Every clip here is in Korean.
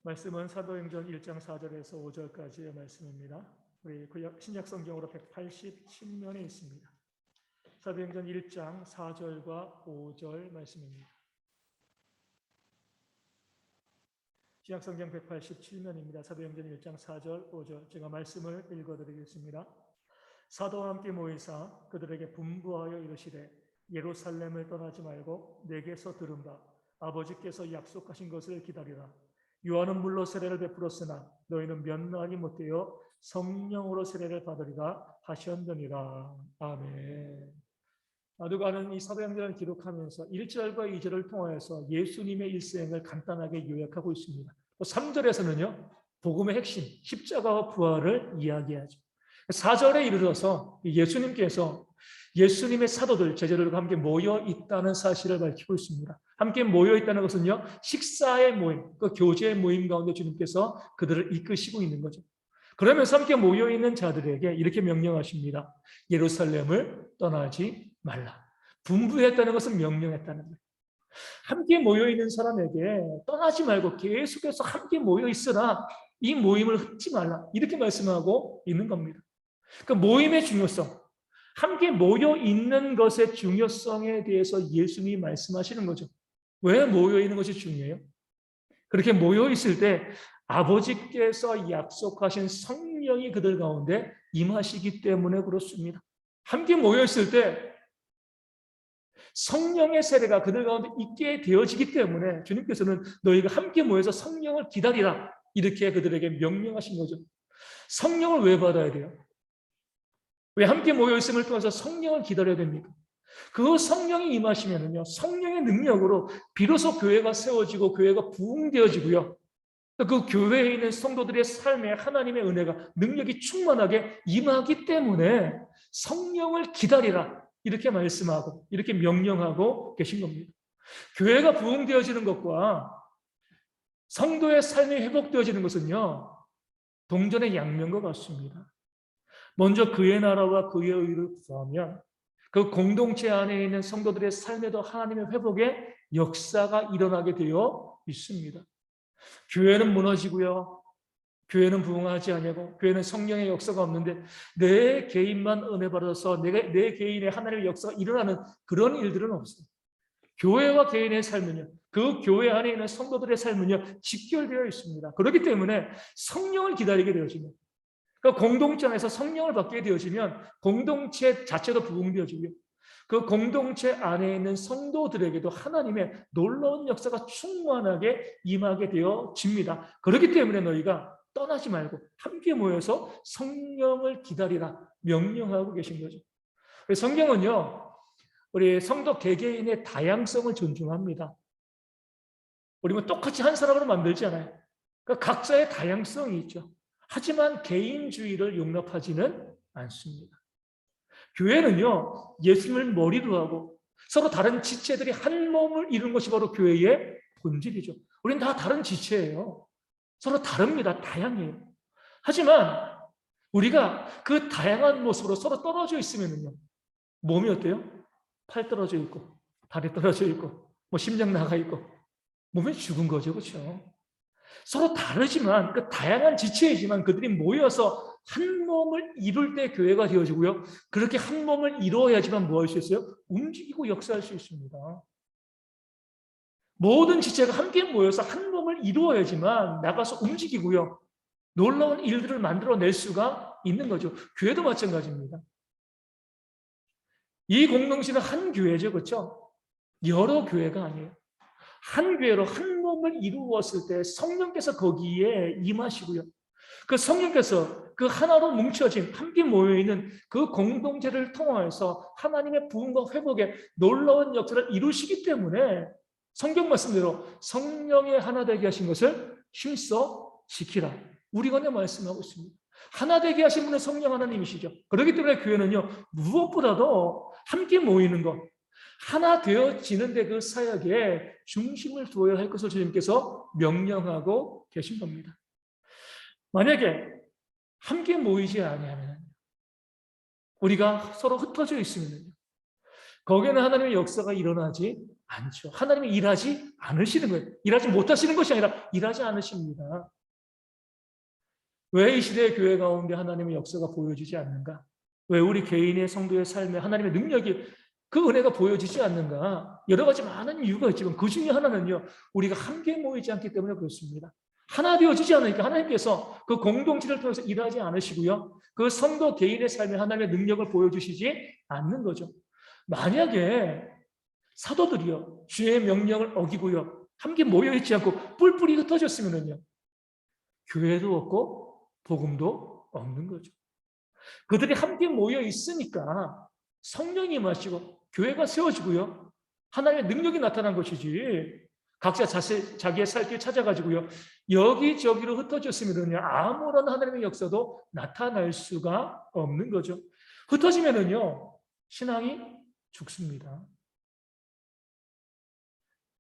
말씀은 사도행전 1장 4절에서 5절까지의 말씀입니다. 우리 신약 성경으로 187면에 있습니다. 사도행전 1장 4절과 5절 말씀입니다. 신약 성경 187면입니다. 사도행전 1장 4절, 5절 제가 말씀을 읽어드리겠습니다. 사도와 함께 모이사 그들에게 분부하여 이르시되 예루살렘을 떠나지 말고 내게서 들은 바 아버지께서 약속하신 것을 기다리라. 요한은 물로 세례를 베풀었으나 너희는 면하지 못하여 성령으로 세례를 받으리라 하셨느니라. 아멘. 누가는 이 사도행전을 기록하면서 1절과 2절을 통하여서 예수님의 일생을 간단하게 요약하고 있습니다. 3절에서는요, 복음의 핵심, 십자가와 부활을 이야기하죠. 4절에 이르러서 예수님께서 예수님의 사도들, 제자들과 함께 모여 있다는 사실을 밝히고 있습니다. 함께 모여 있다는 것은요, 식사의 모임, 그 교제의 모임 가운데 주님께서 그들을 이끄시고 있는 거죠. 그러면서 함께 모여 있는 자들에게 이렇게 명령하십니다. 예루살렘을 떠나지 말라. 분부했다는 것은 명령했다는 거예요. 함께 모여 있는 사람에게 떠나지 말고 계속해서 함께 모여 있으라. 이 모임을 흩지 말라. 이렇게 말씀하고 있는 겁니다. 그 모임의 중요성, 함께 모여 있는 것의 중요성에 대해서 예수님이 말씀하시는 거죠. 왜 모여 있는 것이 중요해요? 그렇게 모여 있을 때 아버지께서 약속하신 성령이 그들 가운데 임하시기 때문에 그렇습니다. 함께 모여 있을 때 성령의 세례가 그들 가운데 있게 되어지기 때문에 주님께서는 너희가 함께 모여서 성령을 기다리라 이렇게 그들에게 명령하신 거죠. 성령을 왜 받아야 돼요? 왜 함께 모여 있음을 통해서 성령을 기다려야 됩니까? 그 성령이 임하시면은요, 성령의 능력으로 비로소 교회가 세워지고 교회가 부흥되어지고요. 그 교회에 있는 성도들의 삶에 하나님의 은혜가 능력이 충만하게 임하기 때문에 성령을 기다리라 이렇게 말씀하고 이렇게 명령하고 계신 겁니다. 교회가 부흥되어지는 것과 성도의 삶이 회복되어지는 것은요, 동전의 양면과 같습니다. 먼저 그의 나라와 그의 의를 구하면 그 공동체 안에 있는 성도들의 삶에도 하나님의 회복의 역사가 일어나게 되어 있습니다. 교회는 무너지고요. 교회는 부흥하지 않고 교회는 성령의 역사가 없는데 내 개인만 은혜 받아서 내 개인의 하나님의 역사가 일어나는 그런 일들은 없어요. 교회와 개인의 삶은요. 그 교회 안에 있는 성도들의 삶은요. 직결되어 있습니다. 그렇기 때문에 성령을 기다리게 되어집니다. 그러니까 공동체 안에서 성령을 받게 되어지면 공동체 자체도 부흥되어지고요. 그 공동체 안에 있는 성도들에게도 하나님의 놀라운 역사가 충만하게 임하게 되어집니다. 그렇기 때문에 너희가 떠나지 말고 함께 모여서 성령을 기다리라 명령하고 계신 거죠. 성경은요, 우리 성도 개개인의 다양성을 존중합니다. 우리는 똑같이 한 사람으로 만들지 않아요. 그러니까 각자의 다양성이 있죠. 하지만 개인주의를 용납하지는 않습니다. 교회는요, 예수님을 머리로 하고 서로 다른 지체들이 한 몸을 이루는 것이 바로 교회의 본질이죠. 우리는 다 다른 지체예요. 서로 다릅니다. 다양해요. 하지만 우리가 그 다양한 모습으로 서로 떨어져 있으면요, 몸이 어때요? 팔 떨어져 있고, 다리 떨어져 있고, 심장 나가 있고, 몸이 죽은 거죠. 그렇죠? 서로 다르지만 그 다양한 지체이지만 그들이 모여서 한 몸을 이룰 때 교회가 되어지고요. 그렇게 한 몸을 이루어야지만 뭐 할 수 있어요? 움직이고 역사할 수 있습니다. 모든 지체가 함께 모여서 한 몸을 이루어야지만 나가서 움직이고요. 놀라운 일들을 만들어낼 수가 있는 거죠. 교회도 마찬가지입니다. 이 공동체는 한 교회죠. 그렇죠? 여러 교회가 아니에요. 한 교회로 한 몸을 이루었을 때 성령께서 거기에 임하시고요. 그 성령께서 그 하나로 뭉쳐진 함께 모여있는 그 공동체를 통해서 하나님의 부흥과 회복의 놀라운 역사를 이루시기 때문에 성경 말씀대로 성령의 하나 되게 하신 것을 힘써 지키라. 우리가 말씀하고 있습니다. 하나 되게 하신 분은 성령 하나님이시죠. 그렇기 때문에 교회는요, 무엇보다도 함께 모이는 것, 하나 되어지는데 그 사역에 중심을 두어야 할 것을 주님께서 명령하고 계신 겁니다. 만약에 함께 모이지 아니하면 우리가 서로 흩어져 있으면 거기에는 하나님의 역사가 일어나지 않죠. 하나님이 일하지 않으시는 거예요. 일하지 못하시는 것이 아니라 일하지 않으십니다. 왜 이 시대의 교회 가운데 하나님의 역사가 보여지지 않는가? 왜 우리 개인의 성도의 삶에 하나님의 능력이 그 은혜가 보여지지 않는가? 여러 가지 많은 이유가 있지만 그 중에 하나는요, 우리가 함께 모이지 않기 때문에 그렇습니다. 하나 되어지지 않으니까 하나님께서 그 공동체를 통해서 일하지 않으시고요, 그 성도 개인의 삶에 하나님의 능력을 보여주시지 않는 거죠. 만약에 사도들이요, 주의 명령을 어기고요, 함께 모여있지 않고 뿔뿔이 흩어졌으면요, 교회도 없고 복음도 없는 거죠. 그들이 함께 모여 있으니까 성령이 임하시고 교회가 세워지고요, 하나님의 능력이 나타난 것이지, 각자 자기의 살 길 찾아가지고요, 여기저기로 흩어졌으면요, 아무런 하나님의 역사도 나타날 수가 없는 거죠. 흩어지면은요, 신앙이 죽습니다.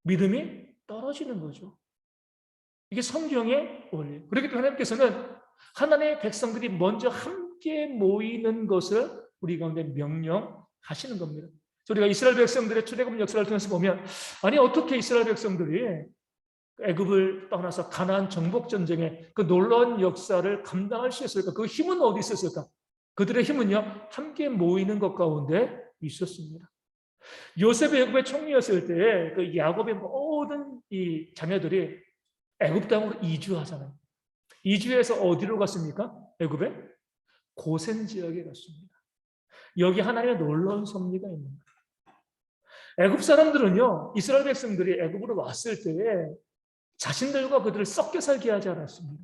믿음이 떨어지는 거죠. 이게 성경의 원리. 그렇기 때문에 하나님께서는 하나님의 백성들이 먼저 함께 모이는 것을 우리 가운데 명령하시는 겁니다. 우리가 이스라엘 백성들의 출애굽 역사를 통해서 보면, 아니 어떻게 이스라엘 백성들이 애굽을 떠나서 가나안 정복 전쟁의 그 놀라운 역사를 감당할 수 있었을까? 그 힘은 어디 있었을까? 그들의 힘은요, 함께 모이는 것 가운데 있었습니다. 요셉이 애굽의 총리였을 때 그 야곱의 모든 이 자녀들이 애굽 땅으로 이주하잖아요. 이주해서 어디로 갔습니까? 애굽에 고센 지역에 갔습니다. 여기 하나님의 놀라운 섭리가 있는 거예요. 애굽 사람들은요, 이스라엘 백성들이 애굽으로 왔을 때에 자신들과 그들을 섞여 살게 하지 않았습니다.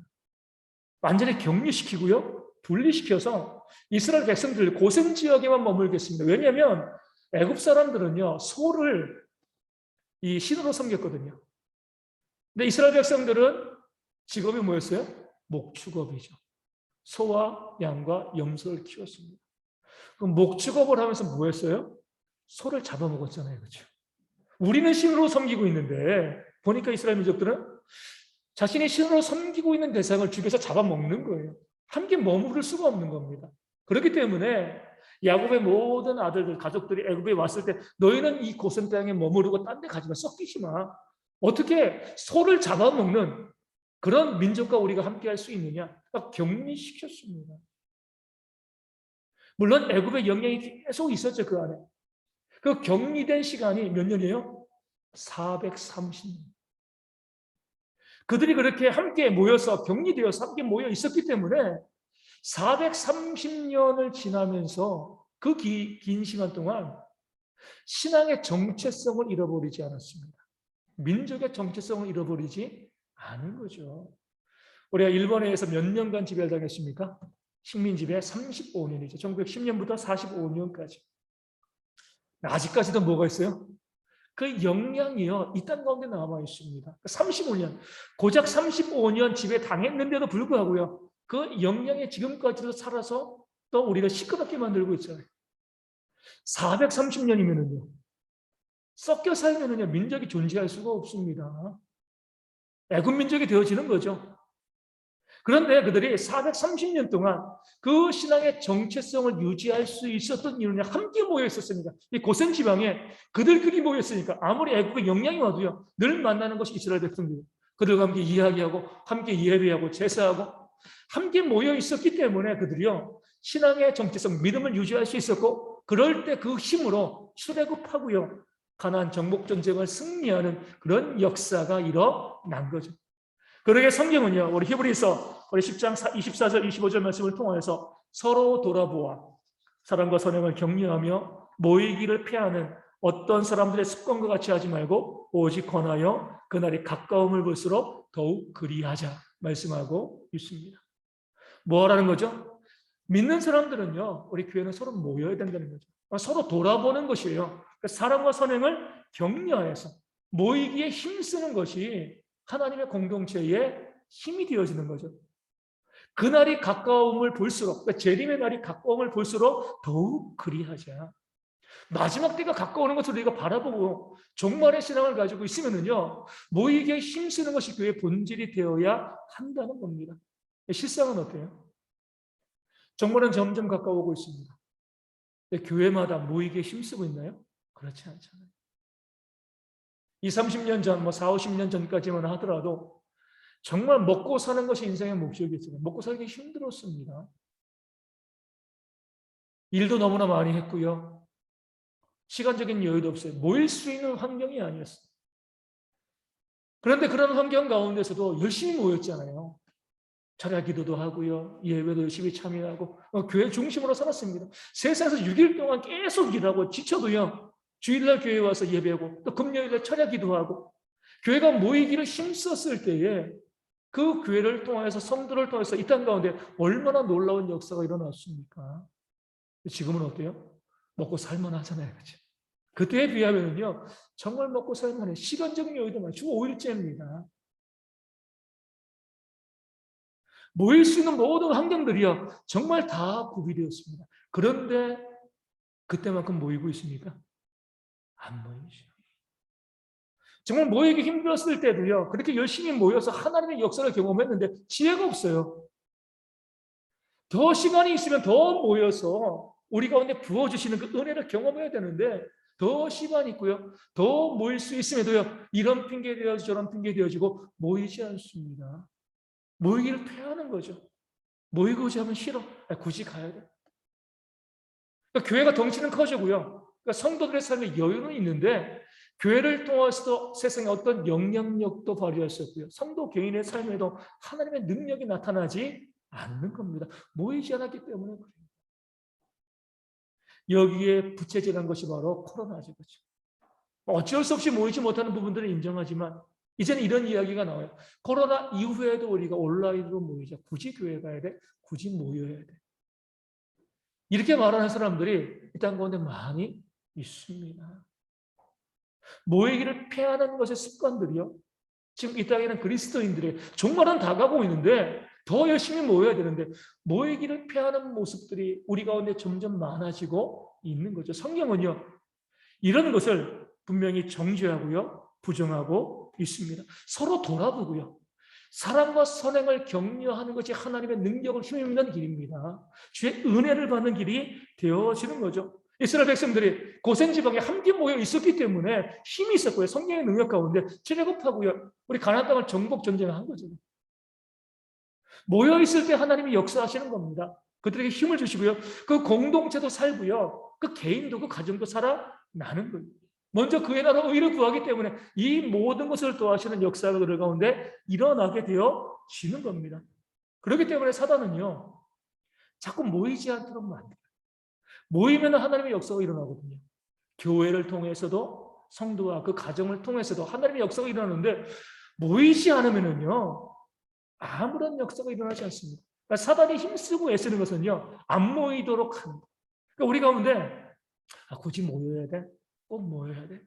완전히 격리시키고요, 분리시켜서 이스라엘 백성들 고센 지역에만 머물게 했습니다. 왜냐하면 애굽 사람들은요, 소를 이 신으로 섬겼거든요. 근데 이스라엘 백성들은 직업이 뭐였어요? 목축업이죠. 소와 양과 염소를 키웠습니다. 그럼 목축업을 하면서 뭐 했어요? 소를 잡아먹었잖아요. 그렇죠? 우리는 신으로 섬기고 있는데 보니까 이스라엘 민족들은 자신이 신으로 섬기고 있는 대상을 죽여서 잡아먹는 거예요. 함께 머무를 수가 없는 겁니다. 그렇기 때문에 야곱의 모든 아들들, 가족들이 애굽에 왔을 때 너희는 이 고센 땅에 머무르고 딴 데 가지 마, 섞이지 마. 어떻게 소를 잡아먹는 그런 민족과 우리가 함께 할 수 있느냐? 격리시켰습니다. 물론 애굽의 영향이 계속 있었죠, 그 안에. 그 격리된 시간이 몇 년이에요? 430년. 그들이 그렇게 함께 모여서 격리되어서 함께 모여 있었기 때문에 430년을 지나면서 그 긴 시간 동안 신앙의 정체성을 잃어버리지 않았습니다. 민족의 정체성을 잃어버리지 않은 거죠. 우리가 일본에서 몇 년간 지배를 당했습니까? 식민 지배 35년이죠. 1910년부터 45년까지. 아직까지도 뭐가 있어요? 그 영향이요, 이 땅 가운데 남아 있습니다. 35년, 고작 35년 지배 당했는데도 불구하고요, 그 영향이 지금까지도 살아서 또 우리를 시끄럽게 만들고 있잖아요. 430년이면은요, 섞여 살면은요, 민족이 존재할 수가 없습니다. 애굽 민족이 되어지는 거죠. 그런데 그들이 430년 동안 그 신앙의 정체성을 유지할 수 있었던 이유는 함께 모여 있었습니다. 이 고센 지방에 그들끼리 모여 있으니까 아무리 애국의 영향이 와도요, 늘 만나는 것이 이스라엘 백성들. 그들과 함께 이야기하고 함께 예배하고 제사하고 함께 모여 있었기 때문에 그들이요, 신앙의 정체성, 믿음을 유지할 수 있었고, 그럴 때 그 힘으로 출애굽하고요, 가나안 정복 전쟁을 승리하는 그런 역사가 일어난 거죠. 그러게 성경은요, 우리 히브리서 우리 10장 24절 25절 말씀을 통해서 서로 돌아보아 사랑과 선행을 격려하며 모이기를 피하는 어떤 사람들의 습관과 같이 하지 말고 오직 권하여 그날이 가까움을 볼수록 더욱 그리하자 말씀하고 있습니다. 뭐라는 거죠? 믿는 사람들은요, 우리 교회는 서로 모여야 된다는 거죠. 서로 돌아보는 것이에요. 사랑과 선행을 격려해서 모이기에 힘쓰는 것이 하나님의 공동체의 힘이 되어지는 거죠. 그날이 가까움을 볼수록, 그러니까 재림의 날이 가까움을 볼수록 더욱 그리하자. 마지막 때가 가까우는 것을 우리가 바라보고 종말의 신앙을 가지고 있으면요, 모이기에 힘쓰는 것이 교회의 본질이 되어야 한다는 겁니다. 실상은 어때요? 종말은 점점 가까워오고 있습니다. 근데 교회마다 모이기에 힘쓰고 있나요? 그렇지 않잖아요. 30년 전, 4, 50년 전까지만 하더라도 정말 먹고 사는 것이 인생의 목적이었어요. 먹고 살기 힘들었습니다. 일도 너무나 많이 했고요. 시간적인 여유도 없어요. 모일 수 있는 환경이 아니었어요. 그런데 그런 환경 가운데서도 열심히 모였잖아요. 철야 기도도 하고요. 예배도 열심히 참여하고 교회 중심으로 살았습니다. 세상에서 6일 동안 계속 일하고 지쳐도요. 주일날 교회에 와서 예배하고 또 금요일에 철야 기도하고 교회가 모이기를 힘썼을 때에 그 교회를 통해서 성도를 통해서 이 땅 가운데 얼마나 놀라운 역사가 일어났습니까? 지금은 어때요? 먹고 살만하잖아요. 그렇죠? 그때에 비하면요. 정말 먹고 살만해. 시간적 여유도 많아요. 주 5일째입니다. 모일 수 있는 모든 환경들이요. 정말 다 구비되었습니다. 그런데 그때만큼 모이고 있습니까? 안 모이죠. 정말 모이기 힘들었을 때도요. 그렇게 열심히 모여서 하나님의 역사를 경험했는데 지혜가 없어요. 더 시간이 있으면 더 모여서 우리 가운데 부어주시는 그 은혜를 경험해야 되는데 더 시간이 있고요. 더 모일 수 있음에도요. 이런 핑계 되어지고 저런 핑계 되어지고 모이지 않습니다. 모이기를 패하는 거죠. 모이고자 하면 싫어. 굳이 가야 돼. 그러니까 교회가 덩치는 커지고요. 그러니까 성도들의 삶에 여유는 있는데 교회를 통해서도 세상에 어떤 영향력도 발휘할 수 있고요. 성도 개인의 삶에도 하나님의 능력이 나타나지 않는 겁니다. 모이지 않았기 때문에 그래요. 여기에 부채질한 것이 바로 코로나죠. 그렇죠? 어쩔 수 없이 모이지 못하는 부분들은 인정하지만 이제는 이런 이야기가 나와요. 코로나 이후에도 우리가 온라인으로 모이자. 굳이 교회 가야 돼? 굳이 모여야 돼? 이렇게 말하는 사람들이 이 땅 가운데 많이 있습니다. 모이기를 패하는 것의 습관들이요. 지금 이 땅에는 그리스도인들의 종말은 다가오고 있는데 더 열심히 모여야 되는데 모이기를 패하는 모습들이 우리 가운데 점점 많아지고 있는 거죠. 성경은요. 이런 것을 분명히 정죄하고요. 부정하고 있습니다. 서로 돌아보고요. 사랑과 선행을 격려하는 것이 하나님의 능력을 힘입는 길입니다. 주의 은혜를 받는 길이 되어지는 거죠. 이스라엘 백성들이 고센지방에 함께 모여 있었기 때문에 힘이 있었고요. 성령의 능력 가운데 출애굽하고요. 우리 가나안 땅을 정복 전쟁을 한 거죠. 모여 있을 때 하나님이 역사하시는 겁니다. 그들에게 힘을 주시고요. 그 공동체도 살고요. 그 개인도 그 가정도 살아나는 거예요. 먼저 그의 나라 의를 구하기 때문에 이 모든 것을 도와주시는 역사가 그들 가운데 일어나게 되어지는 겁니다. 그렇기 때문에 사단은요. 자꾸 모이지 않도록 만들어요. 모이면 하나님의 역사가 일어나거든요. 교회를 통해서도 성도와 그 가정을 통해서도 하나님의 역사가 일어나는데 모이지 않으면요. 아무런 역사가 일어나지 않습니다. 그러니까 사단이 힘쓰고 애쓰는 것은요. 안 모이도록 하는 거예요. 그러니까 우리 가운데 굳이 모여야 돼? 꼭 모여야 돼?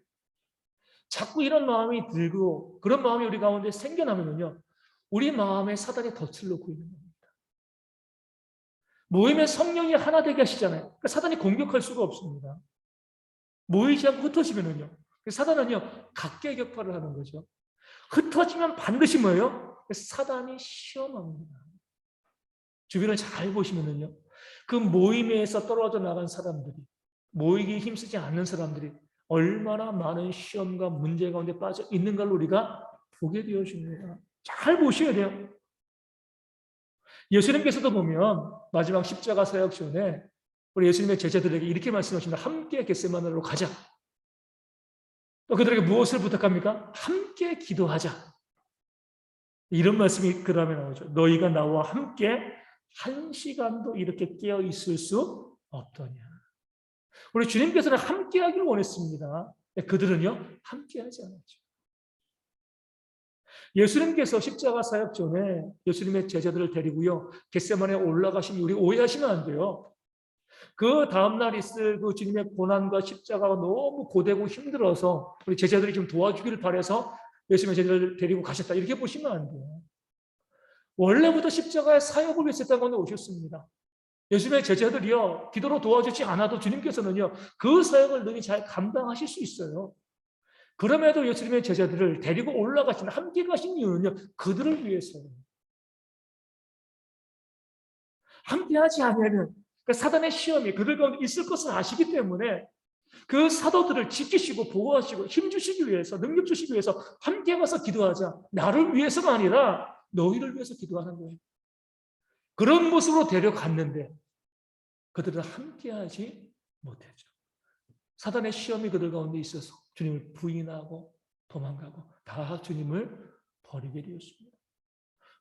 자꾸 이런 마음이 들고 그런 마음이 우리 가운데 생겨나면요. 우리 마음에 사단이 덫을 놓고 있는 겁니다. 모이면 성령이 하나 되게 하시잖아요. 그러니까 사단이 공격할 수가 없습니다. 모이지 않고 흩어지면요. 사단은요. 각계격파를 하는 거죠. 흩어지면 반드시 뭐예요? 사단이 시험합니다. 주변을 잘 보시면요. 그 모임에서 떨어져 나간 사람들이 모이기 힘쓰지 않는 사람들이 얼마나 많은 시험과 문제 가운데 빠져 있는 걸 우리가 보게 되어집니다. 잘 보셔야 돼요. 예수님께서도 보면 마지막 십자가 사역 전에 우리 예수님의 제자들에게 이렇게 말씀하십니다. 함께 겟세마네로 가자. 또 그들에게 무엇을 부탁합니까? 함께 기도하자. 이런 말씀이 그 다음에 나오죠. 너희가 나와 함께 1시간도 이렇게 깨어 있을 수 없더냐. 우리 주님께서는 함께 하기를 원했습니다. 그들은요, 함께 하지 않았죠. 예수님께서 십자가 사역 전에 예수님의 제자들을 데리고요, 겟세마네에 올라가시면 우리 오해하시면 안 돼요. 그 다음날 있을 그 주님의 고난과 십자가가 너무 고되고 힘들어서 우리 제자들이 좀 도와주기를 바라서 예수님의 제자들을 데리고 가셨다. 이렇게 보시면 안 돼요. 원래부터 십자가의 사역을 위해서 땅 가운데 오셨습니다. 예수님의 제자들이요, 기도로 도와주지 않아도 주님께서는요, 그 사역을 능히 잘 감당하실 수 있어요. 그럼에도 예수님의 제자들을 데리고 올라가신, 함께 가신 이유는요, 그들을 위해서예요. 함께 하지 않으면, 그러니까 사단의 시험이 그들 가운데 있을 것을 아시기 때문에 그 사도들을 지키시고 보호하시고 힘주시기 위해서, 능력 주시기 위해서 함께 가서 기도하자. 나를 위해서가 아니라 너희를 위해서 기도하는 거예요. 그런 모습으로 데려갔는데 그들은 함께하지 못했죠. 사단의 시험이 그들 가운데 있어서 주님을 부인하고 도망가고 다 주님을 버리게 되었습니다.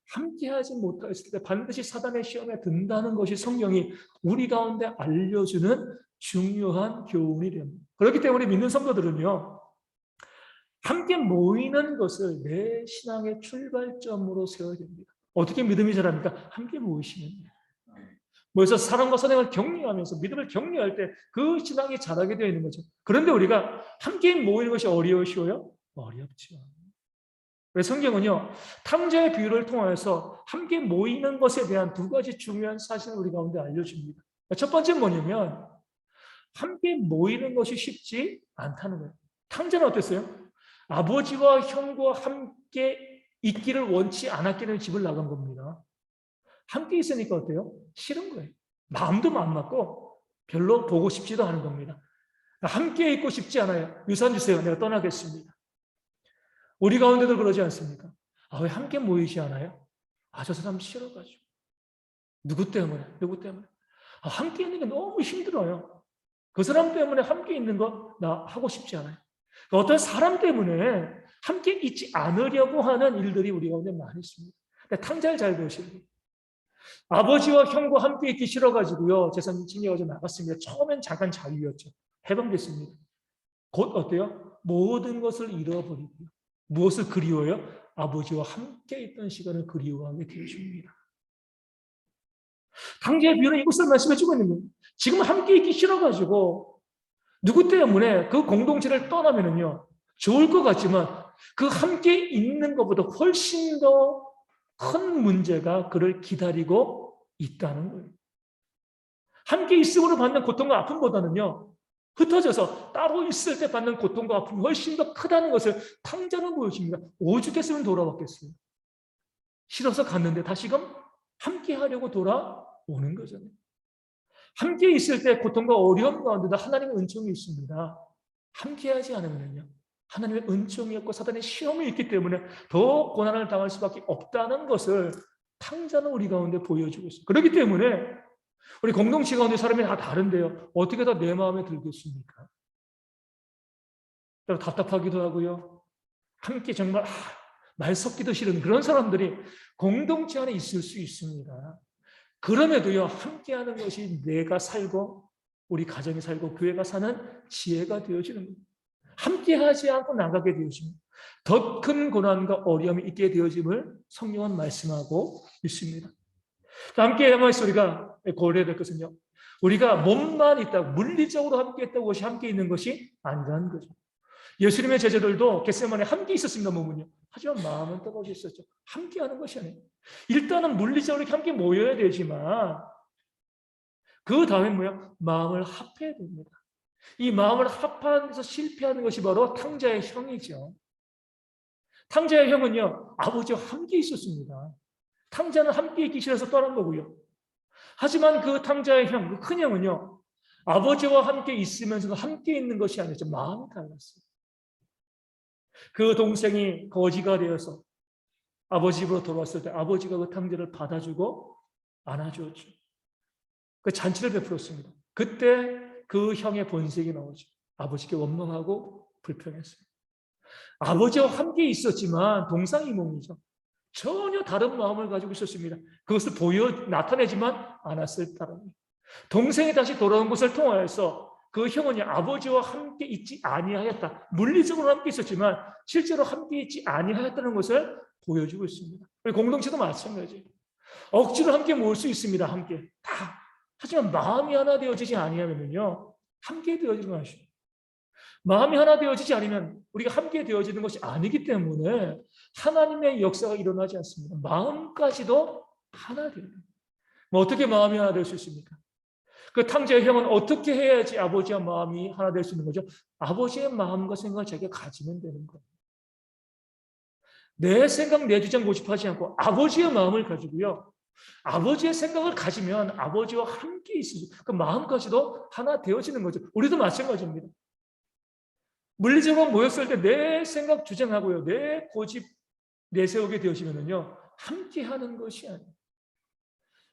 함께하지 못했을 때 반드시 사단의 시험에 든다는 것이 성경이 우리 가운데 알려주는 중요한 교훈이 됩니다. 그렇기 때문에 믿는 성도들은요, 함께 모이는 것을 내 신앙의 출발점으로 세워야 됩니다. 어떻게 믿음이 자랍니까? 함께 모이시면 돼요. 모여서 사랑과 선행을 격려하면서 믿음을 격려할 때 그 신앙이 자라게 되어 있는 거죠. 그런데 우리가 함께 모이는 것이 어려우시오요? 어렵죠. 성경은요, 탕자의 비유를 통해서 함께 모이는 것에 대한 두 가지 중요한 사실을 우리 가운데 알려줍니다. 첫 번째는 뭐냐면 함께 모이는 것이 쉽지 않다는 거예요. 탕자는 어땠어요? 아버지와 형과 함께 있기를 원치 않았기 때문에 집을 나간 겁니다. 함께 있으니까 어때요? 싫은 거예요. 마음도 안 맞고 별로 보고 싶지도 않은 겁니다. 함께 있고 싶지 않아요. 유산 주세요. 내가 떠나겠습니다. 우리 가운데도 그러지 않습니까? 왜 함께 모이지 않아요? 저 사람 싫어가지고. 누구 때문에? 함께 있는 게 너무 힘들어요. 그 사람 때문에 함께 있는 거 나 하고 싶지 않아요. 어떤 사람 때문에 함께 있지 않으려고 하는 일들이 우리 가운데 많이 있습니다. 탕자를 잘 보시는 거예요. 아버지와 형과 함께 있기 싫어가지고요. 재산 챙겨가지고 나갔습니다. 처음엔 잠깐 자유였죠. 해방됐습니다. 곧 어때요? 모든 것을 잃어버리고요. 무엇을 그리워요? 아버지와 함께 있던 시간을 그리워하게 되어줍니다. 탕자의 비유는 이것을 말씀해주고 있는 거예요. 지금 함께 있기 싫어가지고 누구 때문에 그 공동체를 떠나면은요, 좋을 것 같지만 그 함께 있는 것보다 훨씬 더 큰 문제가 그를 기다리고 있다는 거예요. 함께 있음으로 받는 고통과 아픔보다는요, 흩어져서 따로 있을 때 받는 고통과 아픔이 훨씬 더 크다는 것을 탕자는 보여줍니다. 오죽했으면 돌아왔겠어요. 싫어서 갔는데 다시금 함께 하려고 돌아오는 거잖아요. 함께 있을 때 고통과 어려움 가운데도 하나님의 은총이 있습니다. 함께 하지 않으면요, 하나님의 은총이 없고 사단의 시험이 있기 때문에 더 고난을 당할 수밖에 없다는 것을 탕자는 우리 가운데 보여주고 있습니다. 그렇기 때문에 우리 공동체 가운데 사람이 다 다른데요, 어떻게 다 내 마음에 들겠습니까? 답답하기도 하고요, 함께 정말 말 섞기도 싫은 그런 사람들이 공동체 안에 있을 수 있습니다. 그럼에도요, 함께하는 것이 내가 살고 우리 가정이 살고 교회가 사는 지혜가 되어지는 겁니다. 함께하지 않고 나가게 되어집니다. 더 큰 고난과 어려움이 있게 되어짐을 성경은 말씀하고 있습니다. 함께 해마에서 우리가 고려해야 될 것은요, 우리가 몸만 있다고, 물리적으로 함께 있다고 것이 함께 있는 것이 아니라는 거죠. 예수님의 제자들도 겟세마네 함께 있었습니다, 몸은요. 하지만 마음은 떨어져 있었죠. 함께하는 것이 아니에요. 일단은 물리적으로 함께 모여야 되지만 그 다음에 뭐야? 마음을 합해야 됩니다. 이 마음을 합하는 데서 실패하는 것이 바로 탕자의 형이죠. 탕자의 형은요, 아버지와 함께 있었습니다. 탕자는 함께 있기 싫어서 떠난 거고요. 하지만 그 탕자의 형, 그 큰 형은요, 아버지와 함께 있으면서도 함께 있는 것이 아니죠. 마음이 달랐어요. 그 동생이 거지가 되어서 아버지 집으로 돌아왔을 때 아버지가 그 탕자를 받아주고 안아주었죠. 그 잔치를 베풀었습니다. 그때 그 형의 본색이 나오죠. 아버지께 원망하고 불평했어요. 아버지와 함께 있었지만 동상이몽이죠. 전혀 다른 마음을 가지고 있었습니다. 그것을 나타내지만 않았을 따름이에요. 동생이 다시 돌아온 것을 통하여서 그 형은 아버지와 함께 있지 아니하였다. 물리적으로 함께 있었지만 실제로 함께 있지 아니하였다는 것을 보여주고 있습니다. 공동체도 마찬가지예요. 억지로 함께 모을 수 있습니다. 함께 다. 하지만 마음이 하나 되어지지 아니하면요, 함께 되어지는 것이죠. 마음이 하나 되어지지 않으면 우리가 함께 되어지는 것이 아니기 때문에 하나님의 역사가 일어나지 않습니다. 마음까지도 하나 돼요. 어떻게 마음이 하나 될 수 있습니까? 그 탕자의 형은 어떻게 해야지 아버지와 마음이 하나 될 수 있는 거죠? 아버지의 마음과 생각을 자기가 가지면 되는 거예요. 내 생각, 내 주장 고집하지 않고 아버지의 마음을 가지고요, 아버지의 생각을 가지면 아버지와 함께 있으죠. 그 마음까지도 하나 되어지는 거죠. 우리도 마찬가지입니다. 물리적으로 모였을 때 내 생각 주장하고요, 내 고집 내세우게 되어지면은요, 함께하는 것이 아니에요.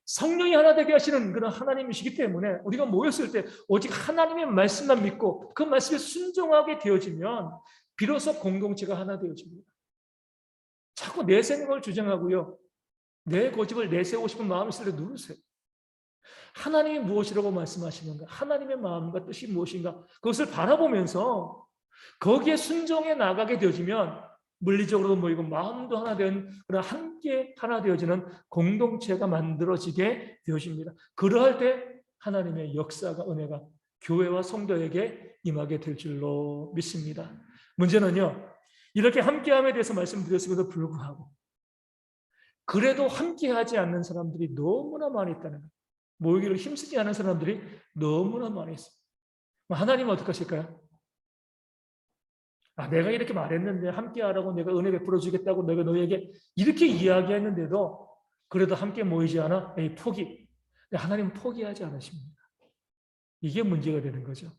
성령이 하나 되게 하시는 그런 하나님이시기 때문에 우리가 모였을 때 오직 하나님의 말씀만 믿고 그 말씀에 순종하게 되어지면 비로소 공동체가 하나 되어집니다. 자꾸 내 생각을 주장하고요, 내 고집을 내세우고 싶은 마음이 있을 때 누르세요. 하나님이 무엇이라고 말씀하시는가, 하나님의 마음과 뜻이 무엇인가, 그것을 바라보면서 거기에 순종해 나가게 되어지면 물리적으로도 모이고 마음도 하나 된 그런 함께 하나 되어지는 공동체가 만들어지게 되어집니다. 그러할 때 하나님의 역사가, 은혜가 교회와 성도에게 임하게 될 줄로 믿습니다. 문제는요, 이렇게 함께함에 대해서 말씀드렸음에도 불구하고 그래도 함께하지 않는 사람들이 너무나 많이 있다는 거예요. 모이기를 힘쓰지 않은 사람들이 너무나 많이 있습니다. 하나님은 어떻게 하실까요? 내가 이렇게 말했는데 함께하라고, 내가 은혜 베풀어 주겠다고 내가 너에게 이렇게 이야기했는데도 그래도 함께 모이지 않아? 에이, 포기. 하나님은 포기하지 않으십니다. 이게 문제가 되는 거죠.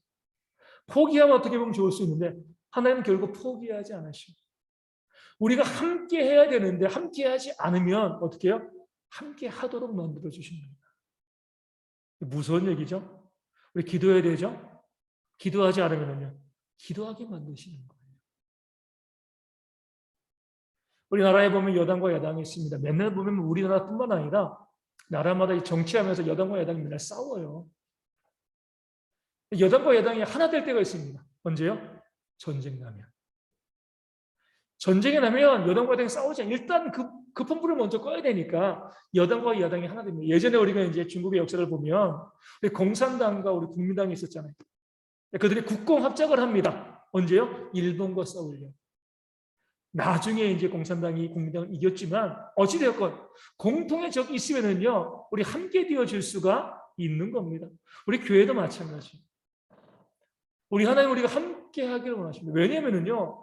포기하면 어떻게 보면 좋을 수 있는데 하나님은 결국 포기하지 않으십니다. 우리가 함께 해야 되는데 함께하지 않으면 어떻게 해요? 함께 하도록 만들어 주십니다. 무서운 얘기죠? 우리 기도해야 되죠? 기도하지 않으면요, 기도하게 만드시는 거예요. 우리나라에 보면 여당과 야당이 있습니다. 맨날 보면 우리나라뿐만 아니라 나라마다 정치하면서 여당과 야당이 맨날 싸워요. 여당과 야당이 하나 될 때가 있습니다. 언제요? 전쟁 나면. 전쟁이 나면 여당과 야당이 싸우지 않아요. 일단 급한 불을 먼저 꺼야 되니까 여당과 야당이 하나 됩니다. 예전에 우리가 이제 중국의 역사를 보면 우리 공산당과 우리 국민당이 있었잖아요. 그들이 국공합작을 합니다. 언제요? 일본과 싸우려. 나중에 이제 공산당이 국민당을 이겼지만 어찌되었건 공통의 적이 있으면은요, 우리 함께 되어질 수가 있는 겁니다. 우리 교회도 마찬가지. 우리 하나님, 우리가 함께 하기를 원하십니다. 왜냐면은요,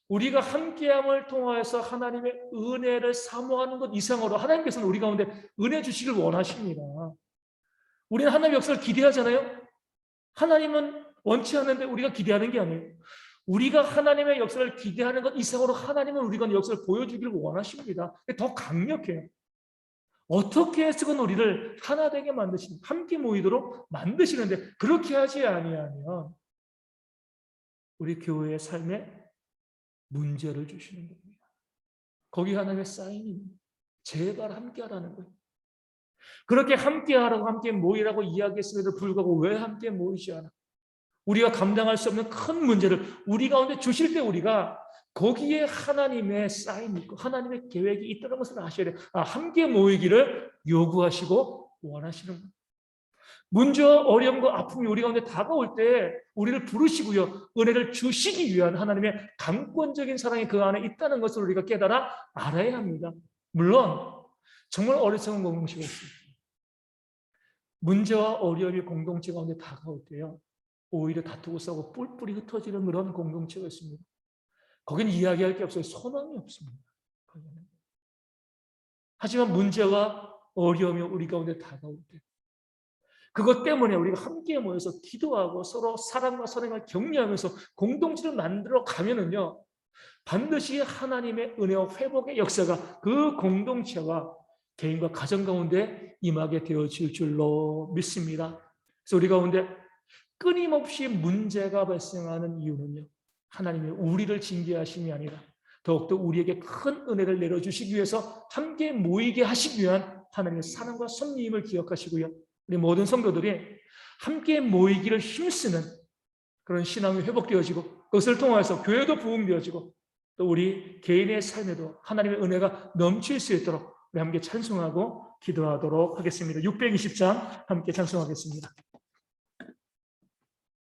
우리가 함께함을 통하여서 하나님의 은혜를 사모하는 것 이상으로 하나님께서는 우리 가운데 은혜 주시길 원하십니다. 우리는 하나님의 역사를 기대하잖아요. 하나님은 원치 않는데 우리가 기대하는 게 아니에요. 우리가 하나님의 역사를 기대하는 것 이상으로 하나님은 우리가 역사를 보여주기를 원하십니다. 더 강력해요. 어떻게 해서건 우리를 하나 되게 만드시는, 함께 모이도록 만드시는데 그렇게 하지 아니하면 우리 교회의 삶에 문제를 주시는 겁니다. 거기 하나님의 사인입니다. 제발 함께 하라는 거예요. 그렇게 함께 하라고, 함께 모이라고 이야기했음에도 불구하고 왜 함께 모이지 않아? 우리가 감당할 수 없는 큰 문제를 우리 가운데 주실 때 우리가 거기에 하나님의 사인이 있고 하나님의 계획이 있다는 것을 아셔야 돼요. 함께 모이기를 요구하시고 원하시는 거예요. 문제와 어려움과 아픔이 우리 가운데 다가올 때 우리를 부르시고요, 은혜를 주시기 위한 하나님의 강권적인 사랑이 그 안에 있다는 것을 우리가 깨달아 알아야 합니다. 물론 정말 어리석은 공동체가 있습니다. 문제와 어려움이 공동체 가운데 다가올 때요, 오히려 다투고 싸우고 뿔뿔이 흩어지는 그런 공동체가 있습니다. 거긴 이야기할 게 없어요. 소망이 없습니다. 하지만 문제와 어려움이 우리 가운데 다가올 때 그것 때문에 우리가 함께 모여서 기도하고 서로 사랑과 선행을 격려하면서 공동체를 만들어 가면은요, 반드시 하나님의 은혜와 회복의 역사가 그 공동체와 개인과 가정 가운데 임하게 되어질 줄로 믿습니다. 그래서 우리 가운데 끊임없이 문제가 발생하는 이유는요, 하나님이 우리를 징계하심이 아니라 더욱더 우리에게 큰 은혜를 내려주시기 위해서 함께 모이게 하시기 위한 하나님의 사랑과 섭리임을 기억하시고요, 우리 모든 성도들이 함께 모이기를 힘쓰는 그런 신앙이 회복되어지고 그것을 통해서 교회도 부흥되어지고 또 우리 개인의 삶에도 하나님의 은혜가 넘칠 수 있도록 우리 함께 찬송하고 기도하도록 하겠습니다. 620장 함께 찬송하겠습니다.